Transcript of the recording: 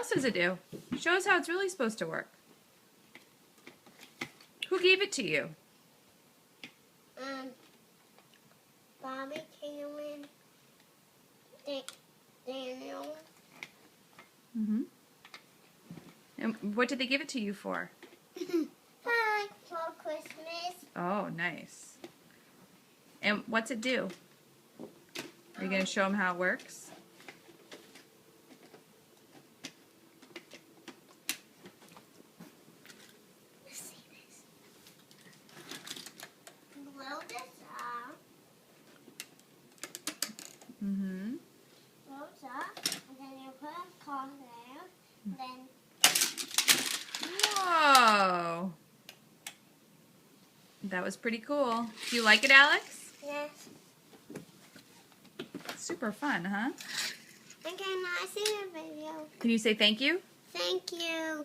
else does it do? Show us how it's really supposed to work. Who gave it to you? Bobby, Cameron, Daniel. Mm-hmm. And what did they give it to you for? Hi, for Christmas. Oh, nice. And what's it do? Are you going to show them how it works? Let's see this. Blow this up. Mm-hmm. Blow this up. And then you put a card there. And then Whoa! That was pretty cool. Do you like it, Alex? yes. Super fun, huh? And can I see the video? Can you say thank you? Thank you.